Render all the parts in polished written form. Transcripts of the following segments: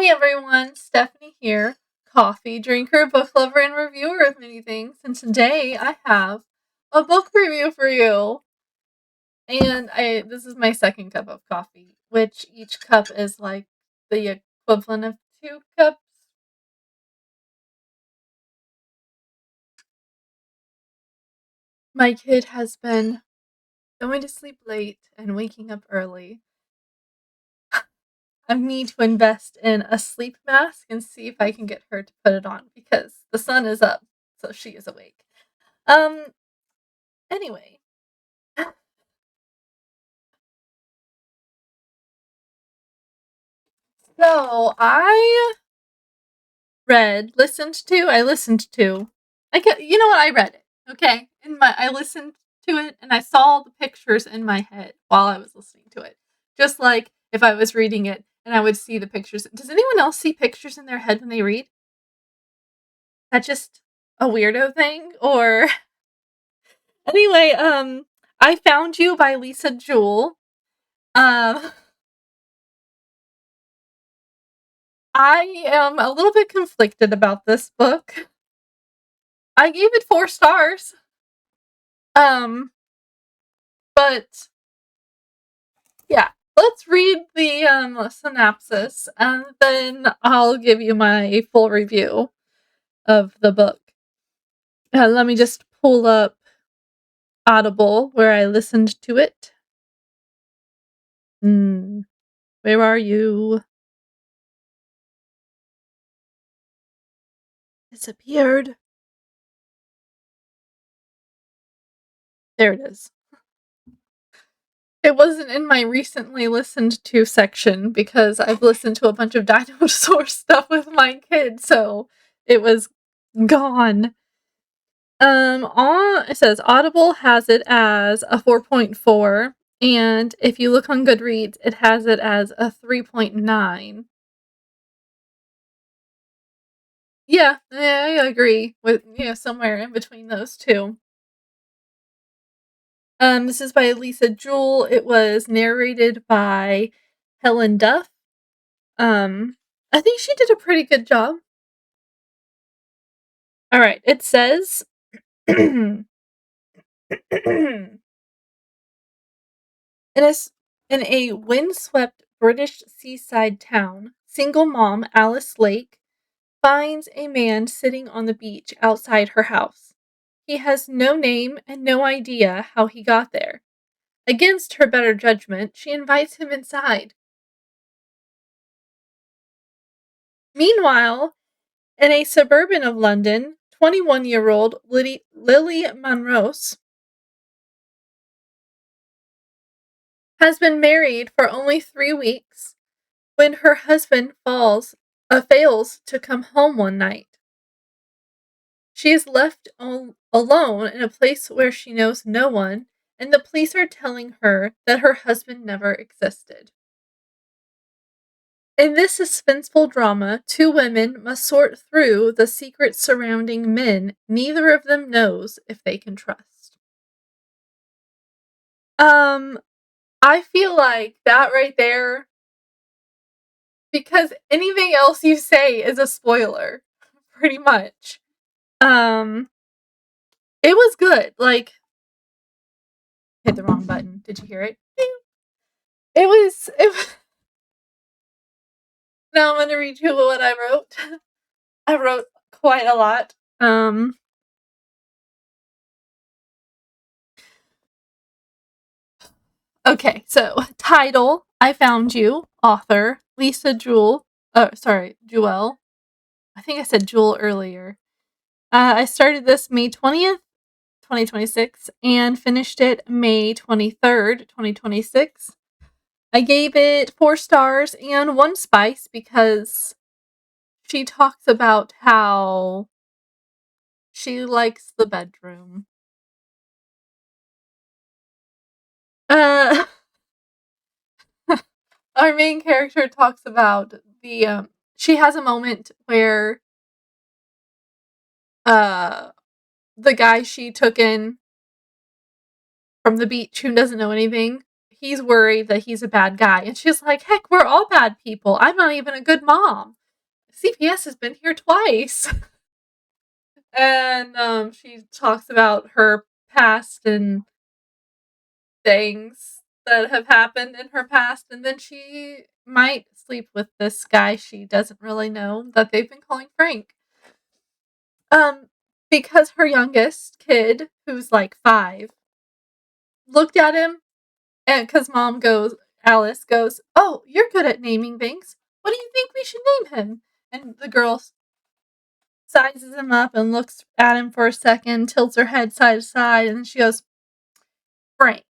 Hey everyone, Stephanie here, coffee drinker, book lover, and reviewer of many things. And today I have a book review for you. And this is my second cup of coffee, which each cup is like the equivalent of 2 cups. My kid has been going to sleep late and waking up early. I need to invest in a sleep mask and see if I can get her to put it on because the sun is up, so she is awake. Um, anyway. So I listened to. You know what? I read it. Okay, I listened to it and I saw the pictures in my head while I was listening to it, just like if I was reading it and I would see the pictures. Does anyone else see pictures in their head when they read? That just a weirdo thing, or anyway? I Found You by Lisa Jewell. Um, I am a little bit conflicted about this book. I gave it 4 stars. Um, but yeah, let's read the synopsis and then I'll give you my full review of the book. Let me just pull up Audible where I listened to it. Where are you? Disappeared. There it is. It wasn't in my recently listened to section because I've listened to a bunch of dinosaur stuff with my kids, so it was gone. It says Audible has it as a 4.4, and if you look on Goodreads, it has it as a 3.9. Yeah, I agree with somewhere in between those two. This is by Lisa Jewell. It was narrated by Helen Duff. I think she did a pretty good job. All right, it says. In a windswept British seaside town, single mom Alice Lake finds a man sitting on the beach outside her house. He has no name and no idea how he got there. Against her better judgment, she invites him inside. Meanwhile, in a suburban of London, 21-year-old Lily Monrose has been married for only 3 weeks when her husband fails to come home one night. She is left alone in a place where she knows no one, and the police are telling her that her husband never existed. In this suspenseful drama, 2 women must sort through the secrets surrounding men neither of them knows if they can trust. I feel like that right there, because anything else you say is a spoiler, pretty much. It was good. Like, hit the wrong button. Did you hear it? It was. Now I'm gonna read you what I wrote. I wrote quite a lot. Okay, so title, I Found You. Author, Lisa Jewell. Jewell. I think I said Jewell earlier. I started this May 20th, 2026, and finished it May 23rd, 2026. I gave it 4 stars and 1 spice because she talks about how she likes the bedroom. Uh, our main character talks about she has a moment where the guy she took in from the beach who doesn't know anything, he's worried that he's a bad guy. And she's like, heck, we're all bad people. I'm not even a good mom. CPS has been here twice. And she talks about her past and things that have happened in her past. And then she might sleep with this guy she doesn't really know that they've been calling Frank. Um, because her youngest kid, who's like 5, looked at him, and because Alice goes, "Oh, you're good at naming things. What do you think we should name him?" And the girl sizes him up and looks at him for a second, tilts her head side to side, and then she goes, "Frank.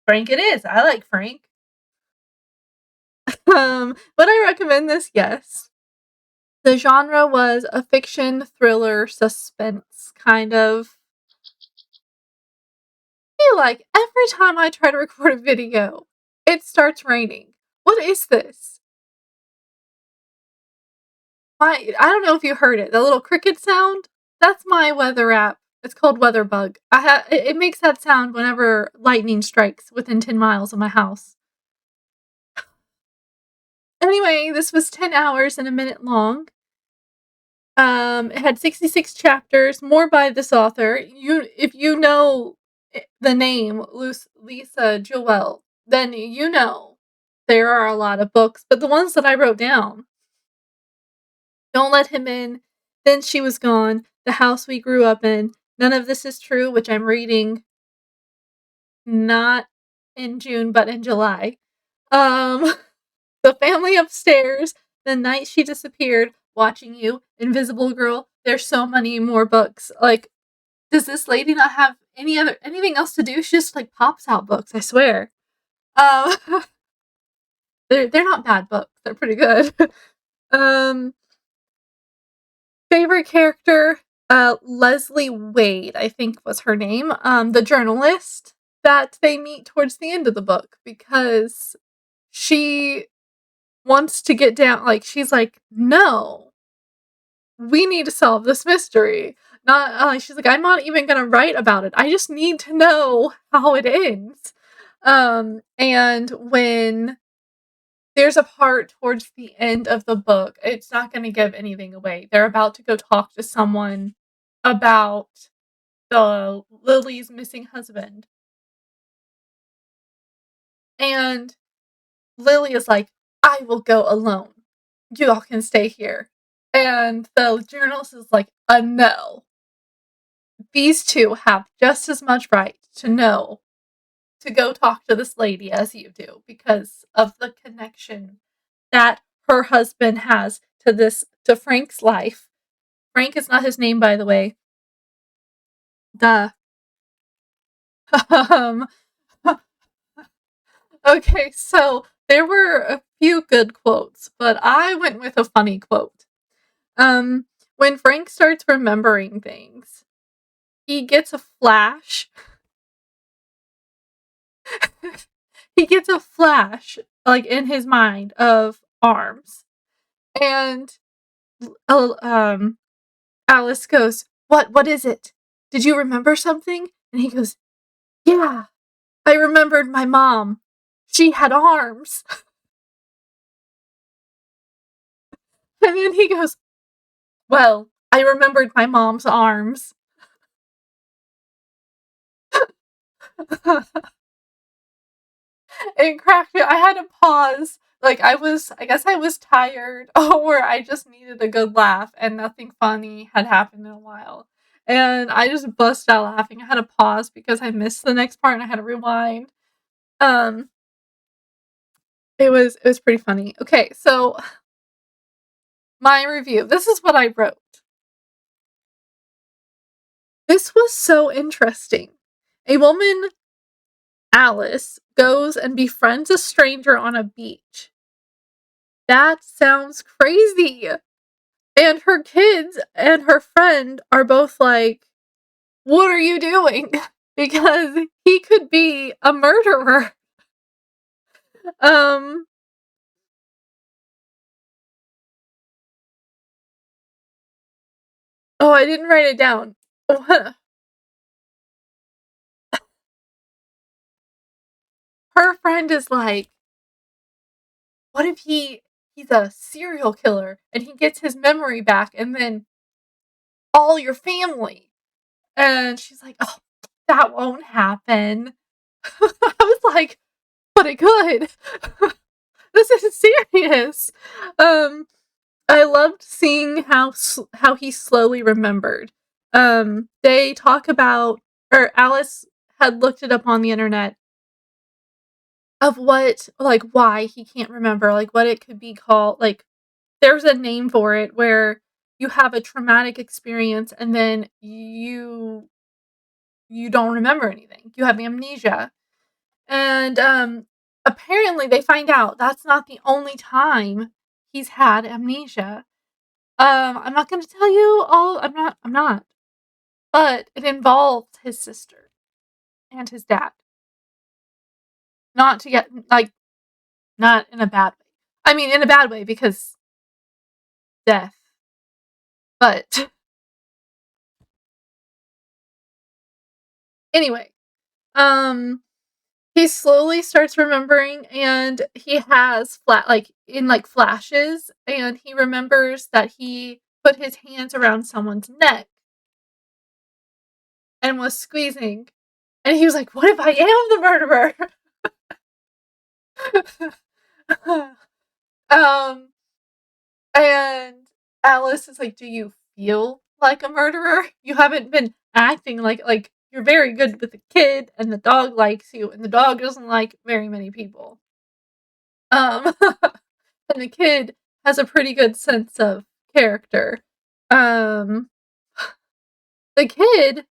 Frank it is. I like Frank." Would I recommend this? Yes. The genre was a fiction, thriller, suspense kind of. I feel like every time I try to record a video, it starts raining. What is this? I don't know if you heard it. The little cricket sound? That's my weather app. It's called Weatherbug. It makes that sound whenever lightning strikes within 10 miles of my house. Anyway, this was 10 hours and a minute long. It had 66 chapters, more by this author. If you know the name Lisa Jewell, then you know there are a lot of books, but the ones that I wrote down, Don't Let Him In, Then She Was Gone, The House We Grew Up In, None of This Is True, which I'm reading not in June, but in July. The Family Upstairs, The Night She Disappeared, Watching You, Invisible Girl. There's so many more books. Like, does this lady not have anything else to do? She just like pops out books, I swear. Um they're not bad books. They're pretty good. um Favorite character, Leslie Wade, I think was her name. The journalist that they meet towards the end of the book because she wants to get down, like, she's like, "No, we need to solve this mystery." Not she's like, "I'm not even gonna write about it. I just need to know how it ends." And when there's a part towards the end of the book, it's not gonna give anything away. They're about to go talk to someone about the Lily's missing husband. And Lily is like, "I will go alone. You all can stay here." And the journalist is like, no. These two have just as much right to know to go talk to this lady as you do because of the connection that her husband has to Frank's life. Frank is not his name, by the way. Duh. um, okay, so there were a few good quotes, but I went with a funny quote. When Frank starts remembering things, he gets a flash. He gets a flash, like, in his mind of arms. And Alice goes, What is it? Did you remember something?" And he goes, "Yeah, I remembered my mom. She had arms." And then he goes, "Well, I remembered my mom's arms." It cracked me. I had to pause. Like, I guess I was tired, or I just needed a good laugh, and nothing funny had happened in a while. And I just bust out laughing. I had to pause because I missed the next part and I had to rewind. Um, it was pretty funny. Okay, so my review. This is what I wrote. This was so interesting. A woman, Alice, goes and befriends a stranger on a beach. That sounds crazy. And her kids and her friend are both like, "What are you doing?" Because he could be a murderer. Um, oh, I didn't write it down. What? her friend is like, what if he's a serial killer and he gets his memory back and then all your family? And she's like, oh, that won't happen. I was like, but it could. This is serious. I loved seeing how he slowly remembered. They talk about, or Alice had looked it up on the internet of what, like, why he can't remember, like, what it could be called. Like, there's a name for it where you have a traumatic experience and then you don't remember anything. You have amnesia. And apparently they find out that's not the only time he's had amnesia. I'm not going to tell you all. I'm not. But it involved his sister and his dad. Not to get, like, not in a bad way. I mean, in a bad way because death. But anyway, um he slowly starts remembering, and he has flashes, and he remembers that he put his hands around someone's neck and was squeezing. And he was like, what if I am the murderer? And Alice is like, do you feel like a murderer? You haven't been acting like you're very good with the kid, and the dog likes you, and the dog doesn't like very many people. And the kid has a pretty good sense of character. Um, the kid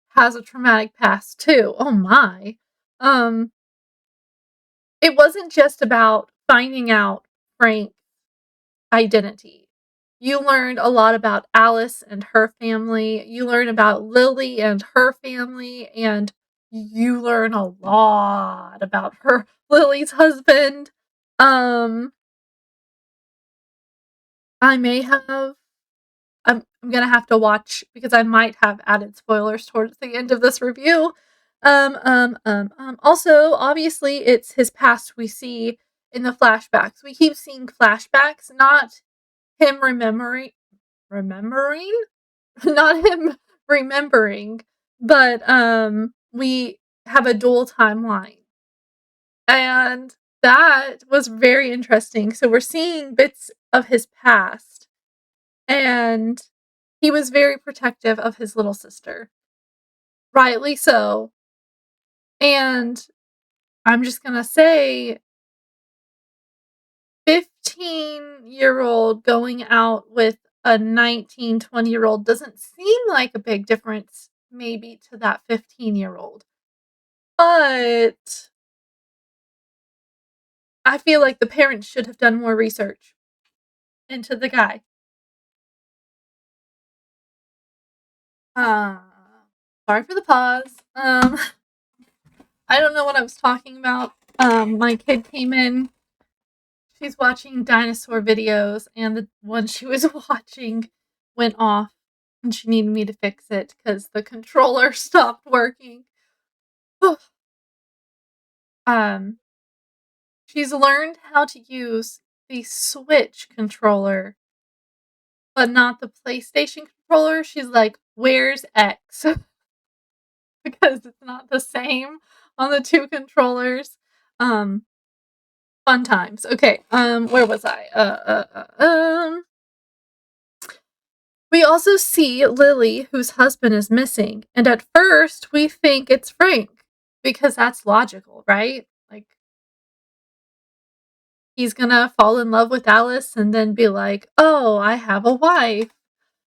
has a traumatic past too. Oh my. Um, it wasn't just about finding out Frank's identity. You learned a lot about Alice and her family. You learn about Lily and her family, and you learn a lot about Lily's husband. Um, I may have I'm gonna have to watch because I might have added spoilers towards the end of this review. Also, obviously, it's his past we see in the flashbacks. We keep seeing flashbacks, not him remembering, not him remembering, but we have a dual timeline, and that was very interesting. So we're seeing bits of his past, and he was very protective of his little sister. Rightly so. And I'm just gonna say 15-year-old going out with a 19, 20-year-old doesn't seem like a big difference maybe to that 15-year-old. But I feel like the parents should have done more research into the guy. Uh, Sorry for the pause. I don't know what I was talking about. My kid came in. She's watching dinosaur videos, and the one she was watching went off, and she needed me to fix it because the controller stopped working. um, she's learned how to use the Switch controller, but not the PlayStation controller. She's like, "Where's X?" because it's not the same on the two controllers. Um, Fun times. Okay. Where was I? We also see Lily, whose husband is missing, and at first we think it's Frank because that's logical, right? Like, he's gonna fall in love with Alice and then be like, "Oh, I have a wife,"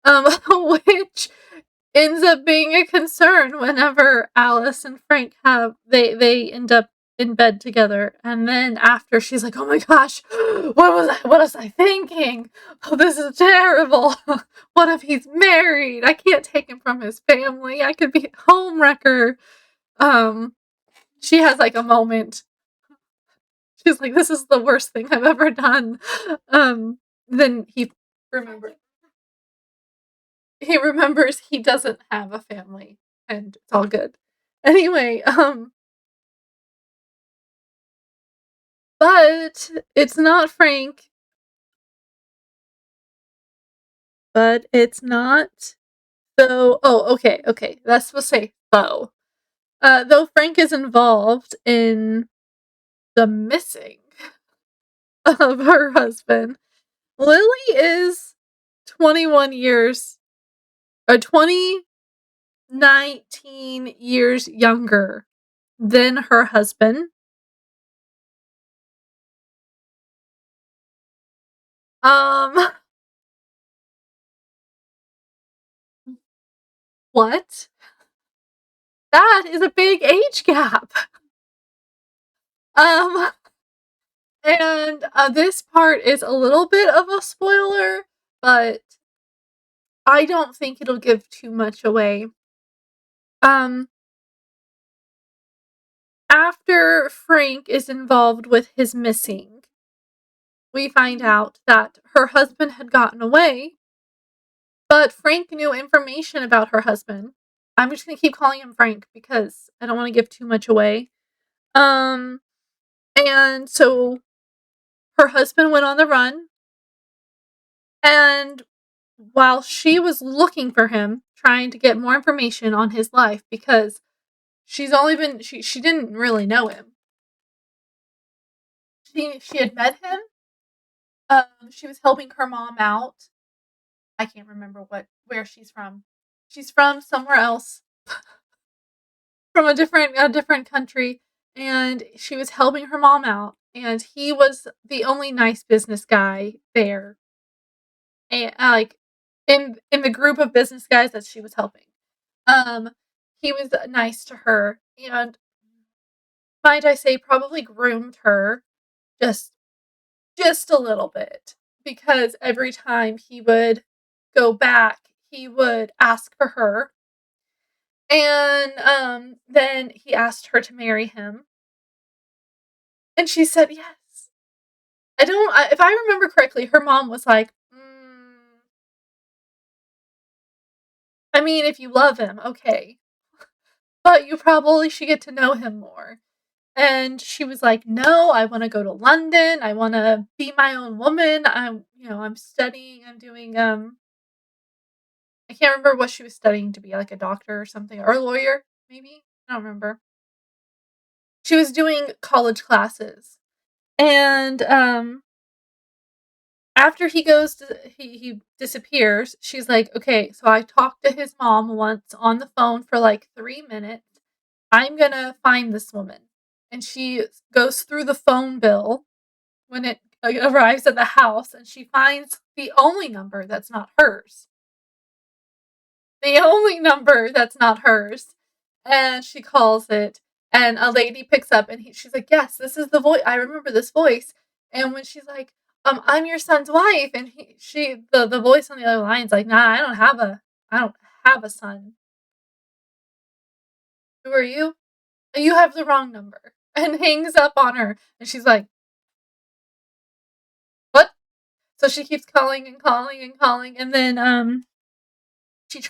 which ends up being a concern whenever Alice and Frank they end up in bed together, and then after she's like, "Oh my gosh, what was I thinking? Oh, this is terrible. What if he's married? I can't take him from his family. I could be a homewrecker." Um, she has like a moment. She's like, "This is the worst thing I've ever done." Then remembers he remembers he doesn't have a family, and it's all good. Anyway, But it's not Frank. But it's not. So, oh, okay. That's supposed to say though. Though Frank is involved in the missing of her husband, Lily is 21 years or 19 years younger than her husband. Um, what? That is a big age gap. Um, and this part is a little bit of a spoiler, but I don't think it'll give too much away. Um, After Frank is involved with his missing, we find out that her husband had gotten away, but Frank knew information about her husband. I'm just gonna keep calling him Frank because I don't want to give too much away. Um, and so her husband went on the run, and while she was looking for him, trying to get more information on his life because she didn't really know him. She had met him. She was helping her mom out. I can't remember where she's from. She's from somewhere else, from a different country, and she was helping her mom out. And he was the only nice business guy there, and like in the group of business guys that she was helping. Um, he was nice to her, and might I say, probably groomed her just just a little bit because every time he would go back, he would ask for her. And then he asked her to marry him. And she said yes. If I remember correctly, her mom was like, I mean, if you love him, okay. But you probably should get to know him more. And she was like, no, I want to go to London. I want to be my own woman. I'm studying. I'm doing, I can't remember what she was studying to be, like a doctor or something, or a lawyer, maybe. I don't remember. She was doing college classes. And after he disappears, she's like, okay, so I talked to his mom once on the phone for like 3 minutes. I'm gonna find this woman. And she goes through the phone bill when it arrives at the house, and she finds the only number that's not hers. The only number that's not hers. And she calls it, and a lady picks up, and she's like, yes, this is the voice. I remember this voice. And when she's like, I'm your son's wife, and the voice on the other line's like, nah, I don't have a son. Who are you? You have the wrong number. And hangs up on her. And she's like, what? So she keeps calling and calling and calling, and then she's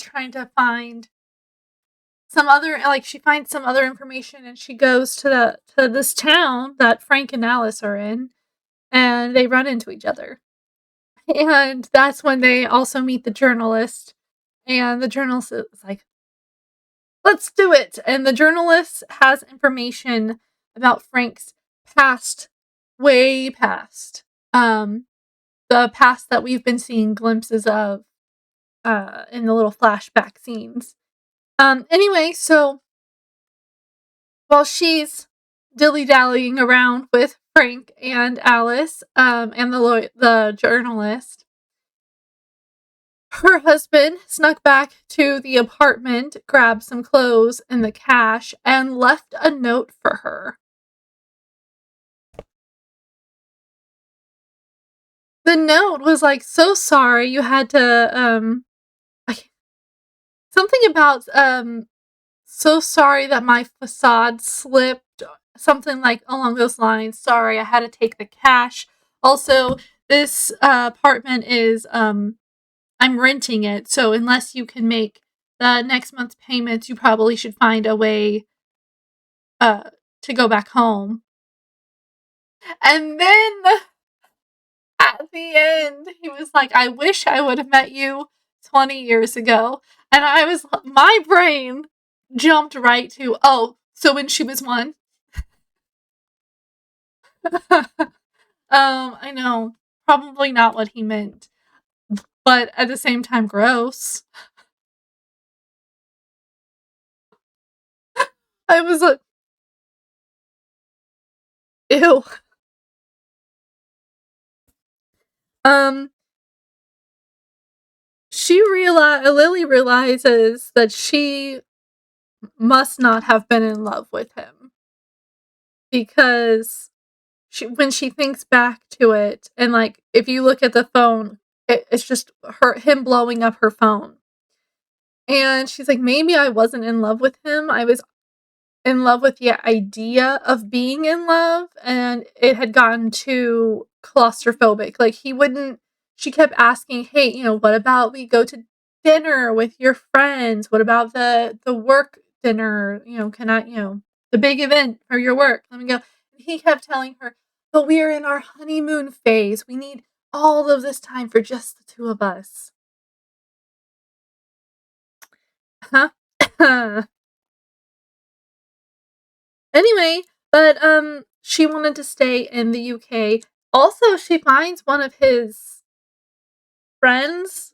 trying to find some other, like, she finds some other information, and she goes to this town that Frank and Alice are in, and they run into each other. And that's when they also meet the journalist, and the journalist is like, let's do it. And the journalist has information about Frank's past, way past. The past that we've been seeing glimpses of in the little flashback scenes. Anyway, so while she's dilly-dallying around with Frank and Alice, and the journalist, her husband snuck back to the apartment, grabbed some clothes and the cash, and left a note for her. The note was like, so sorry you had to, something about, so sorry that my facade slipped, something like along those lines. Sorry, I had to take the cash. Also, this apartment is, I'm renting it, so unless you can make the next month's payments, you probably should find a way to go back home. And then at the end, he was like, I wish I would have met you 20 years ago. And my brain jumped right to, oh, so when she was one? I know. Probably not what he meant. But at the same time, gross. I was like, ew. Um, Lily realizes that she must not have been in love with him because when she thinks back to it, and like if you look at the phone, it's just him blowing up her phone, and she's like, maybe I wasn't in love with him. I was in love with the idea of being in love, and it had gotten too claustrophobic. Like he wouldn't she kept asking, "Hey, what about we go to dinner with your friends? What about the work dinner? Can I, the big event for your work? Let me go." And he kept telling her, "But we are in our honeymoon phase. We need all of this time for just the two of us." Huh? Anyway, but, she wanted to stay in the UK. Also, she finds one of his friends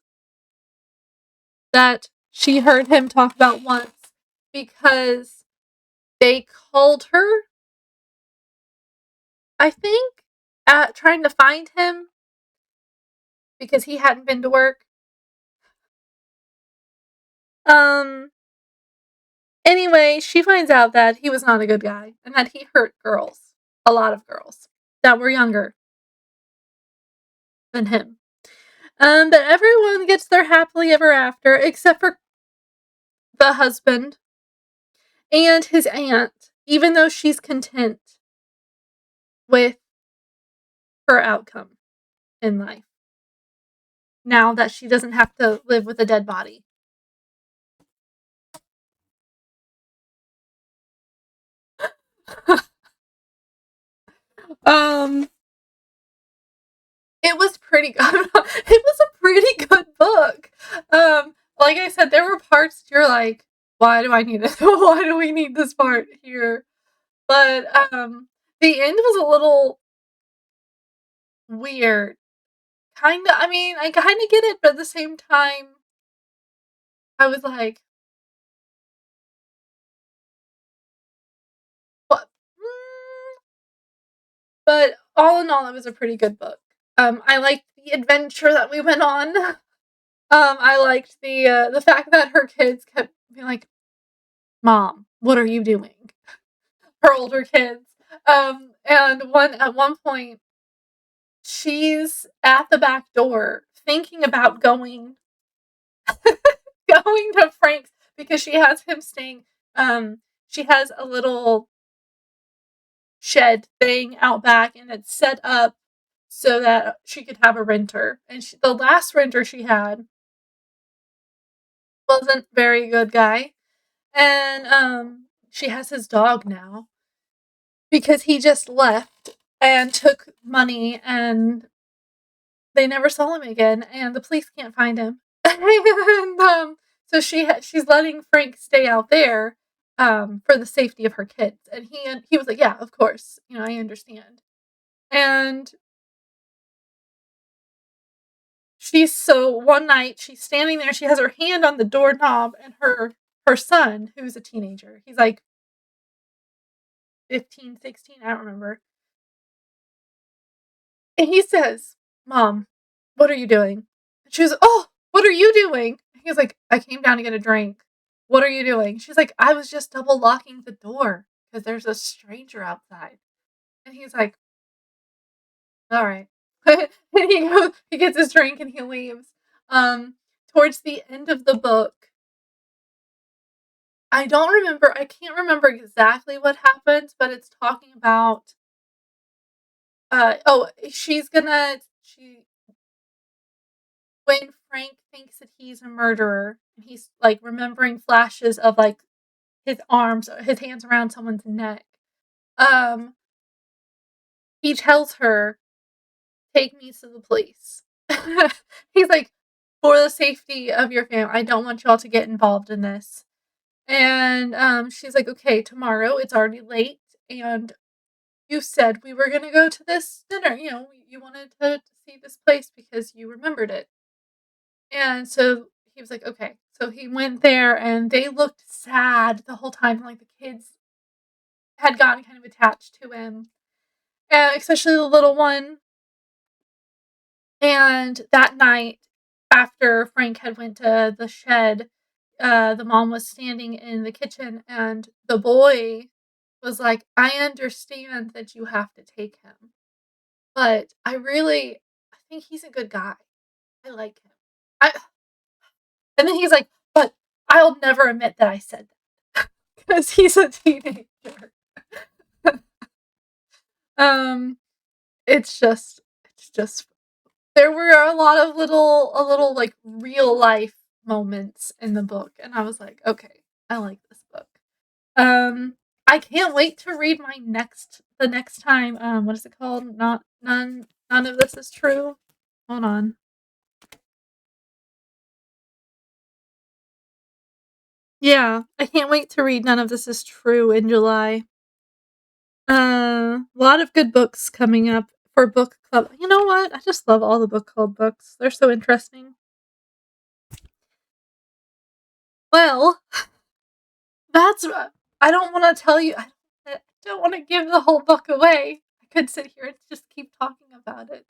that she heard him talk about once because they called her, I think, trying to find him because he hadn't been to work. Um, anyway, she finds out that he was not a good guy and that he hurt girls, a lot of girls that were younger than him. But everyone gets their happily ever after except for the husband and his aunt, even though she's content with her outcome in life now that she doesn't have to live with a dead body. um, it was pretty good. It was a pretty good book. Like I said, there were parts you're like, why do I need this? Why do we need this part here? But the end was a little weird. Kinda. I mean, I kind of get it, but at the same time, I was like, what? But all in all, it was a pretty good book. I liked the adventure that we went on. I liked the fact that her kids kept being like, "Mom, what are you doing?" Her older kids. And at one point, she's at the back door thinking about going to Frank's because she has him staying. She has a little shed thing out back, and it's set up so that she could have a renter. And the last renter she had wasn't very good guy, and she has his dog now because he just left and took money, and they never saw him again, and the police can't find him. And so she's letting Frank stay out there for the safety of her kids, and he was like, "Yeah, of course, I understand." And one night she's standing there, she has her hand on the doorknob, and her son, who's a teenager, he's like 15, 16, I don't remember. And he says, "Mom, what are you doing?" And she was, "Oh, what are you doing?" And he was like, "I came down to get a drink. What are you doing?" She's like, "I was just double locking the door because there's a stranger outside." And he's like, "All right." And he gets his drink and he leaves. Towards the end of the book, I can't remember exactly what happens, but it's talking about, she when Frank thinks that he's a murderer, and he's, like, remembering flashes of, like, his hands around someone's neck, um, he tells her, "Take me to the police." He's like, "For the safety of your family, I don't want y'all to get involved in this." And, she's like, "Okay, tomorrow, it's already late, and you said we were gonna go to this dinner, you wanted to see this place because you remembered it." And so he was like, "Okay." So he went there, and they looked sad the whole time, like, the kids had gotten kind of attached to him, especially the little one. And that night, after Frank had went to the shed, the mom was standing in the kitchen, and the boy was like, "I understand that you have to take him, but I think he's a good guy. I like him." I And then he's like, "But I'll never admit that I said that," because he's a teenager. Um, it's just there were a little, like, real life moments in the book, and I was like, "Okay, I like this book." Um, I can't wait to read the next time, what is it called? Not None of This Is True? Hold on. Yeah, I can't wait to read None of This Is True in July. A lot of good books coming up for book club. You know what? I just love all the book club books. They're so interesting. Well, that's I don't wanna tell you I don't wanna give the whole book away. I could sit here and just keep talking about it.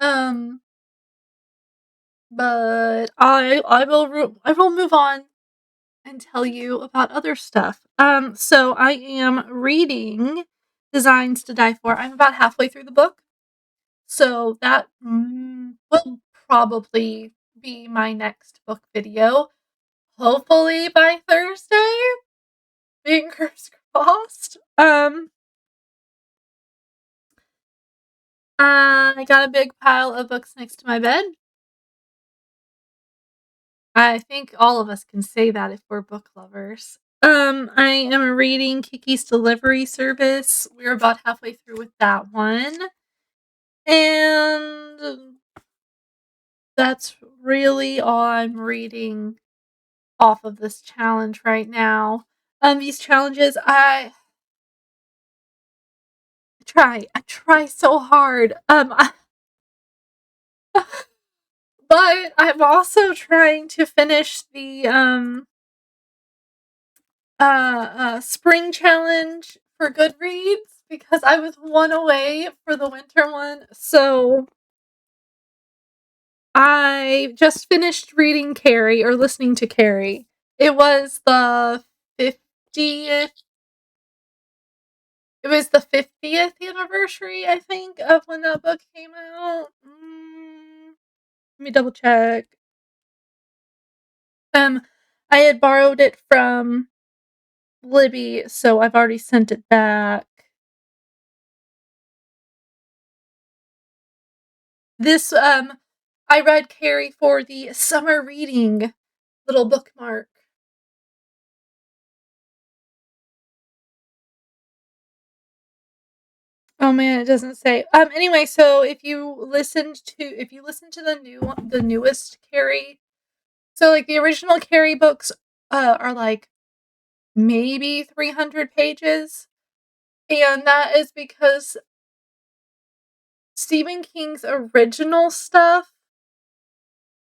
Um, but I will move on and tell you about other stuff. So I am reading Designs to Die For. I'm about halfway through the book, so that, will probably be my next book video, hopefully by Thursday, fingers crossed. I got a big pile of books next to my bed. I think all of us can say that if we're book lovers. I am reading Kiki's Delivery Service. We're about halfway through with that one. And that's really all I'm reading off of this challenge right now. These challenges, I try so hard. But I'm also trying to finish the spring challenge for Goodreads because I was one away for the winter one. So I just finished reading Carrie or listening to Carrie. It was the 50th it was the 50th anniversary, I think, of when that book came out. Let me double check. Um, I had borrowed it from Libby, so I've already sent it back. This, I read Carrie for the summer reading little bookmark. Oh man, it doesn't say. Anyway, so if you listen to the newest Carrie, so like the original Carrie books, are like maybe 300 pages, and that is because Stephen King's original stuff,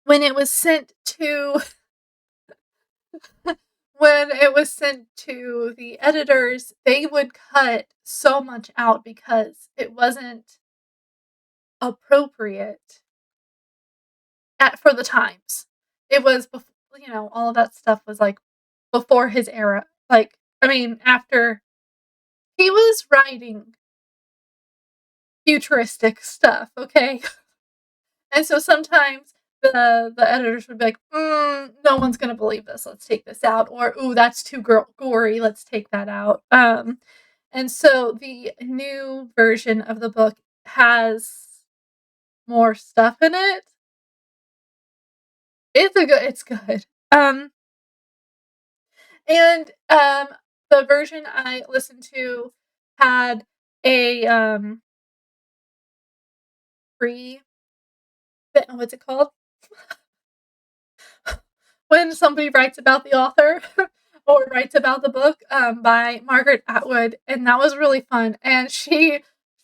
when it was sent to when it was sent to the editors, they would cut so much out because it wasn't appropriate for the times. It was all of that stuff was, like, before his era. Like, I mean, after he was writing futuristic stuff, okay? And so sometimes the editors would be like, no one's gonna believe this, let's take this out," or, "Ooh, that's too gory, let's take that out." And so the new version of the book has more stuff in it. It's good. And, the version I listened to had a, free, what's it called? When somebody writes about the author or writes about the book, by Margaret Atwood, and that was really fun. And she's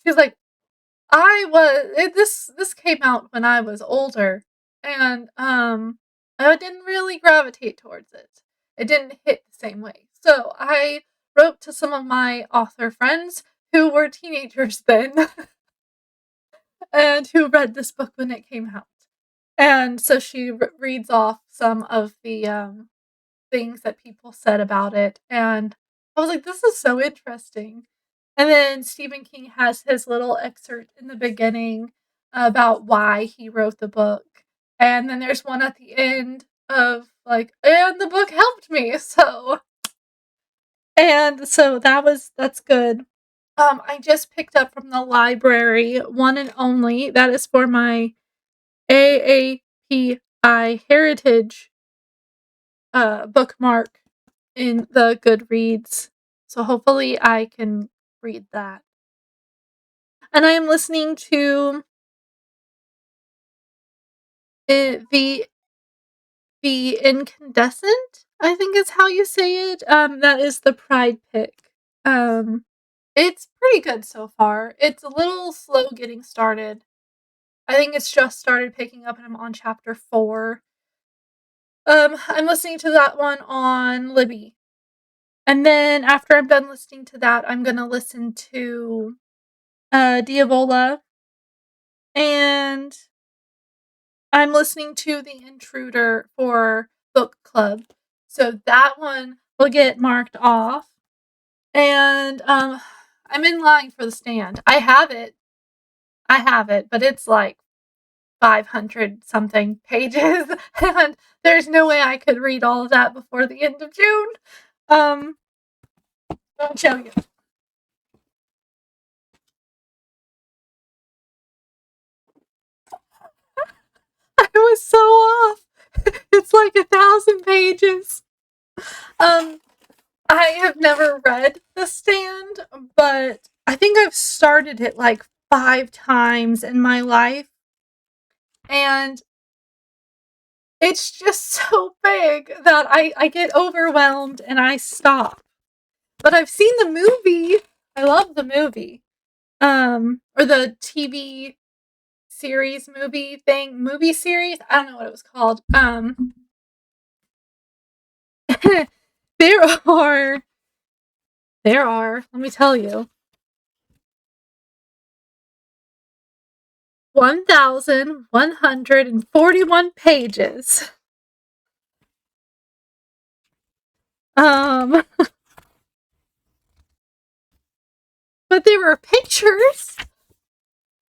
like, this came out when I was older, and I didn't really gravitate towards it. It didn't hit the same way. So I wrote to some of my author friends who were teenagers then and who read this book when it came out. And so she reads off some of the things that people said about it, and I was like, this is so interesting. And then Stephen King has his little excerpt in the beginning about why he wrote the book. And then there's one at the end of like, and the book helped me. So that's good. I just picked up from the library One and Only. That is for my AAPI Heritage bookmark in the Goodreads. So hopefully I can read that. And I am listening to the Incandescent, I think is how you say it. That is the Pride pick. It's pretty good so far. It's a little slow getting started. I think it's just started picking up and I'm on chapter 4. I'm listening to that one on Libby. And then after I'm done listening to that, I'm gonna listen to Diavola, and I'm listening to The Intruder for book club. So that one will get marked off. And I'm in line for The Stand. I have it, but it's like 500 something pages, and there's no way I could read all of that before the end of June. I'll show you. I was so off. It's like 1,000 pages. I have never read The Stand, but I think I've started it like 5 times in my life. And it's just so big that I get overwhelmed and I stop. But I've seen the movie. I love the movie. Or the TV series movie series. I don't know what it was called. There are, let me tell you, 1,141 pages. But there were pictures,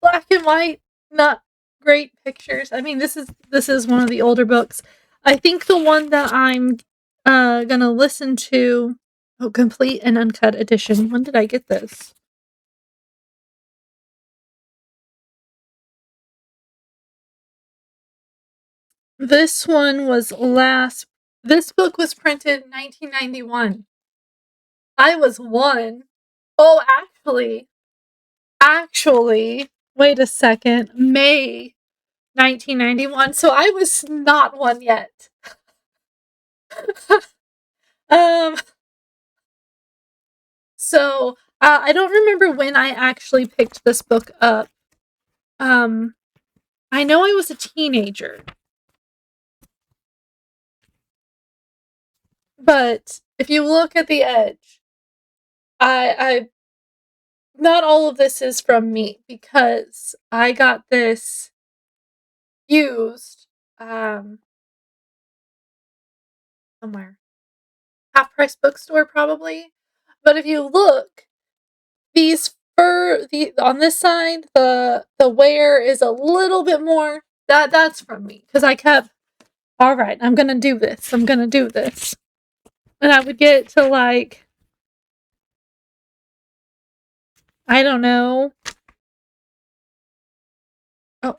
black and white, not great pictures. I mean, this is one of the older books. I think the one that I'm gonna listen to, complete and uncut edition. When did I get this? This one was this book was printed in 1991. I was 1. Oh, actually, wait a second. May 1991. So I was not 1 yet. So I don't remember when I actually picked this book up. I know I was a teenager. But if you look at the edge, I not all of this is from me because I got this used somewhere. Half price bookstore probably. But if you look, these on this side, the wear is a little bit more. That's from me because I kept, all right, I'm gonna do this. And I would get to like, I don't know. Oh,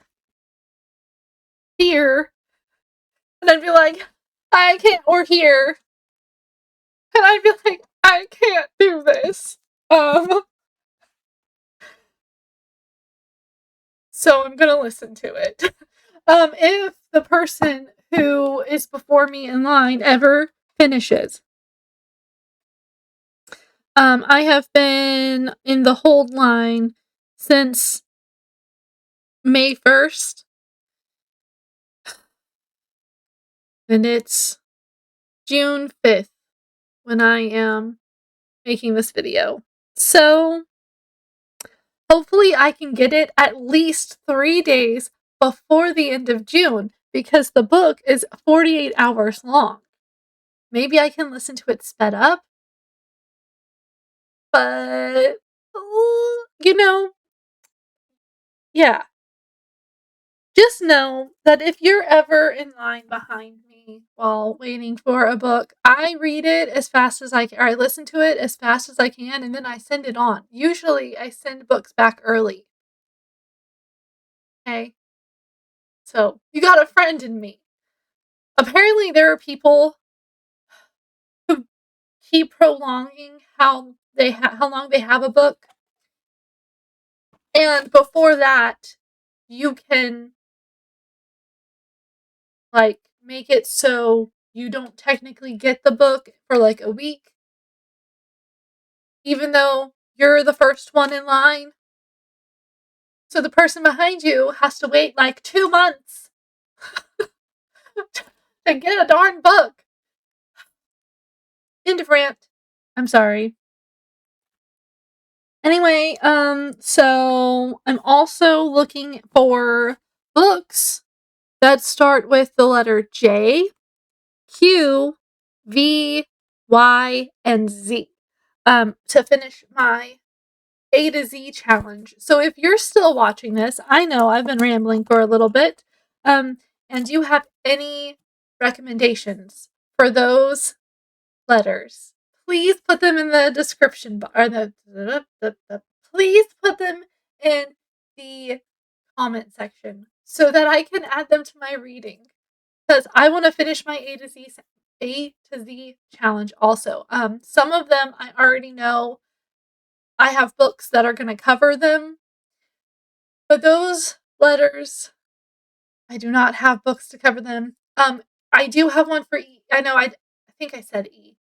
here. And I'd be like, I can't, or here. And I'd be like, I can't do this. So I'm gonna listen to it. If the person who is before me in line ever finishes. I have been in the hold line since May 1st, and it's June 5th when I am making this video. So hopefully I can get it at least 3 days before the end of June because the book is 48 hours long. Maybe I can listen to it sped up, but yeah. Just know that if you're ever in line behind me while waiting for a book, I read it as fast as I can, or I listen to it as fast as I can, and then I send it on. Usually, I send books back early. Okay? So, you got a friend in me. Apparently, there are people who keep prolonging how long they have a book. And before that, you can make it so you don't technically get the book for like a week, even though you're the first one in line. So the person behind you has to wait like 2 months to get a darn book. End of rant. I'm sorry. Anyway, so I'm also looking for books that start with the letter J, Q, V, Y, and Z. To finish my A to Z challenge. So if you're still watching this, I know I've been rambling for a little bit, and you have any recommendations for those letters, please put them in the description or please put them in the comment section so that I can add them to my reading because I want to finish my A to Z challenge also. Some of them I already know I have books that are going to cover them, but those letters, I do not have books to cover them. I do have one for E. I know I think I said E.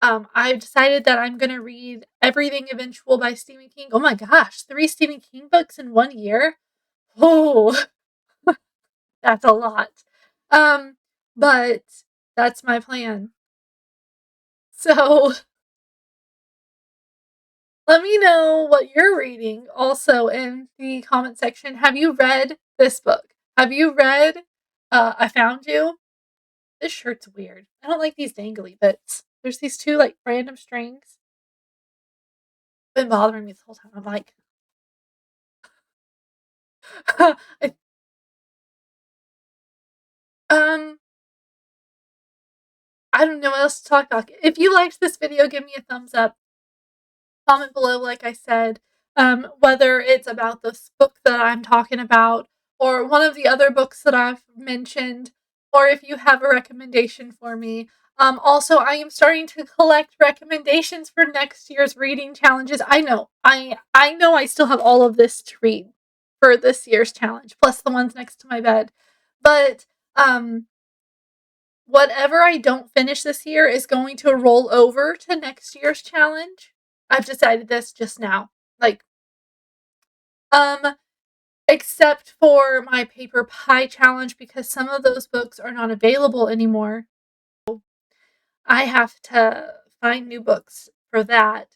I've decided that I'm going to read Everything Eventual by Stephen King. Oh my gosh, 3 Stephen King books in 1 year? Oh, that's a lot. But that's my plan. So let me know what you're reading also in the comment section. Have you read this book? Have you read I Found You? This shirt's weird. I don't like these dangly bits. There's these 2 like random strings. Been bothering me this whole time. I'm like I, um I don't know what else to talk about. If you liked this video, give me a thumbs up. Comment below, like I said, whether it's about this book that I'm talking about or one of the other books that I've mentioned, or if you have a recommendation for me. Also, I am starting to collect recommendations for next year's reading challenges. I know I still have all of this to read for this year's challenge, plus the ones next to my bed. But whatever I don't finish this year is going to roll over to next year's challenge. I've decided this just now. Um, except for my paper pie challenge because some of those books are not available anymore. I have to find new books for that.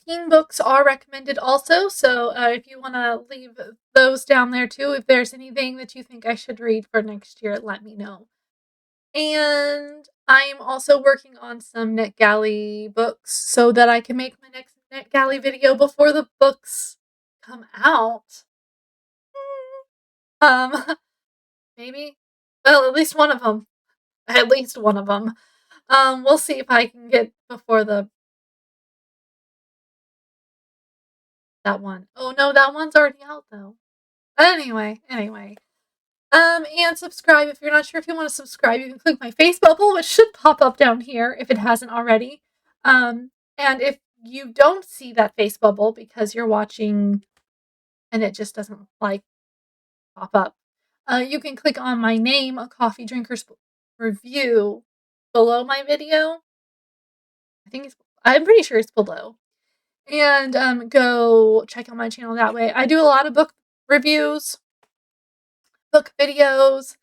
Teen books are recommended also, so if you want to leave those down there too, if there's anything that you think I should read for next year, let me know. And I'm also working on some NetGalley books so that I can make my next NetGalley video before the books come out. Maybe. Well, at least one of them. At least one of them. We'll see if I can get before that one. Oh no, that one's already out though. Anyway. And subscribe. If you're not sure if you want to subscribe, you can click my face bubble, which should pop up down here if it hasn't already. And if you don't see that face bubble because you're watching and it just doesn't like pop up. You can click on my name, A Coffee Drinker's Review, below my video. I'm pretty sure it's below. And go check out my channel that way. I do a lot of book reviews, book videos.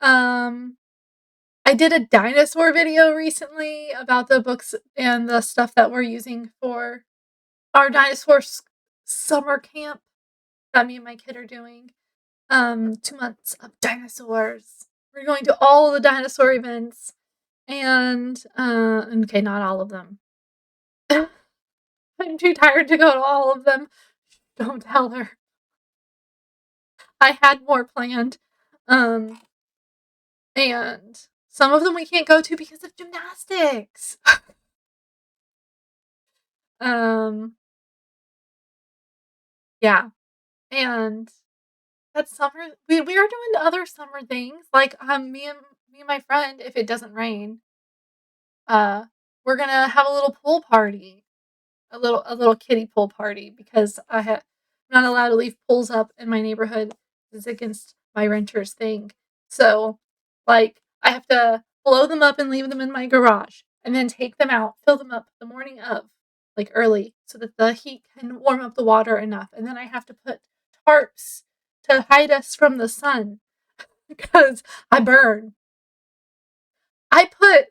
I did a dinosaur video recently about the books and the stuff that we're using for our dinosaur summer camp that me and my kid are doing. 2 months of dinosaurs. We're going to all the dinosaur events, and okay, not all of them. I'm too tired to go to all of them. Don't tell her. I had more planned. And some of them we can't go to because of gymnastics. Yeah. And that's summer. We are doing other summer things. Like me and my friend, if it doesn't rain, we're gonna have a little pool party. A little kiddie pool party because I'm not allowed to leave pools up in my neighborhood. It's against my renter's thing. So, like, I have to blow them up and leave them in my garage and then take them out, fill them up the morning of, like early, so that the heat can warm up the water enough. And then I have to put tarps to hide us from the sun because I burn. I put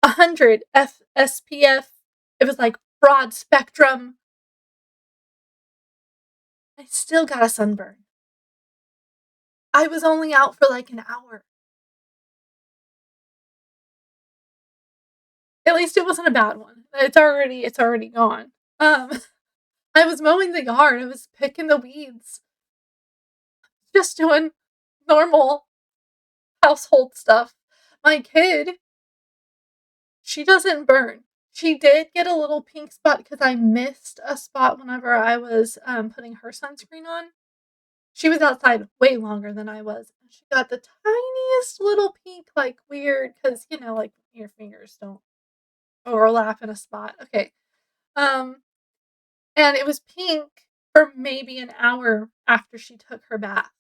100 SPF. It was like broad spectrum. I still got a sunburn. I was only out for like an hour. At least it wasn't a bad one. It's already gone. I was mowing the yard. I was picking the weeds. Just doing normal household stuff. My kid, she doesn't burn. She did get a little pink spot because I missed a spot whenever I was putting her sunscreen on. She was outside way longer than I was. She got the tiniest little pink, like weird, because like your fingers don't overlap in a spot. Okay. And it was pink for maybe an hour after she took her bath.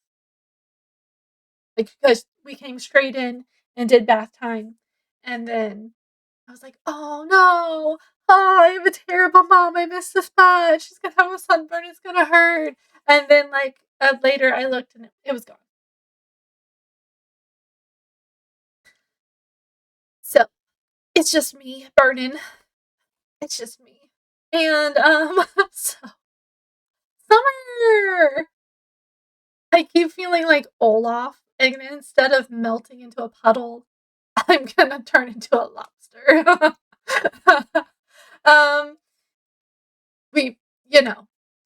Like, because we came straight in and did bath time. And then I was like, oh no. Oh, I am a terrible mom. I missed the spot. She's going to have a sunburn. It's going to hurt. And then, like, later I looked and it was gone. So, it's just me burning. It's just me. And, so, summer! I keep feeling like Olaf, and instead of melting into a puddle, I'm gonna turn into a lobster. um, you know,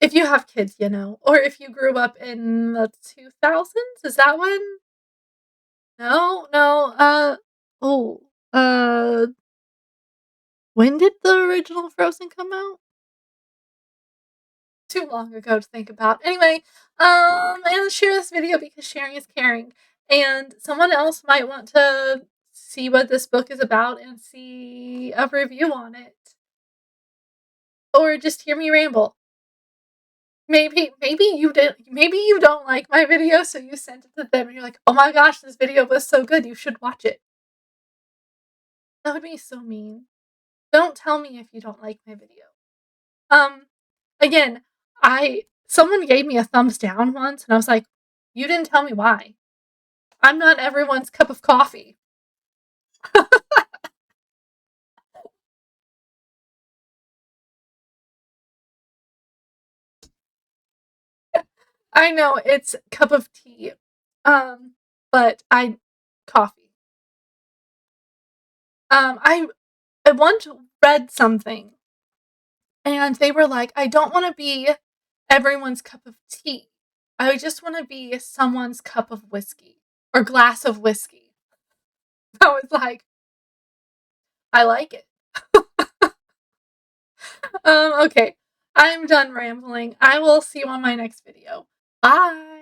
if you have kids, or if you grew up in the 2000s, is that when? No, no, oh, uh, when did the original Frozen come out? Too long ago to think about. Anyway, and share this video because sharing is caring. And someone else might want to see what this book is about and see a review on it. Or just hear me ramble. Maybe you don't like my video, so you sent it to them and you're like, oh my gosh, this video was so good, you should watch it. That would be so mean. Don't tell me if you don't like my video. Again, someone gave me a thumbs down once, and I was like, you didn't tell me why. I'm not everyone's cup of coffee. I know it's cup of tea, but coffee. I once read something, and they were like, I don't want to be everyone's cup of tea. I just want to be someone's cup of whiskey or glass of whiskey. I was like, I like it. Okay. I'm done rambling. I will see you on my next video. Bye.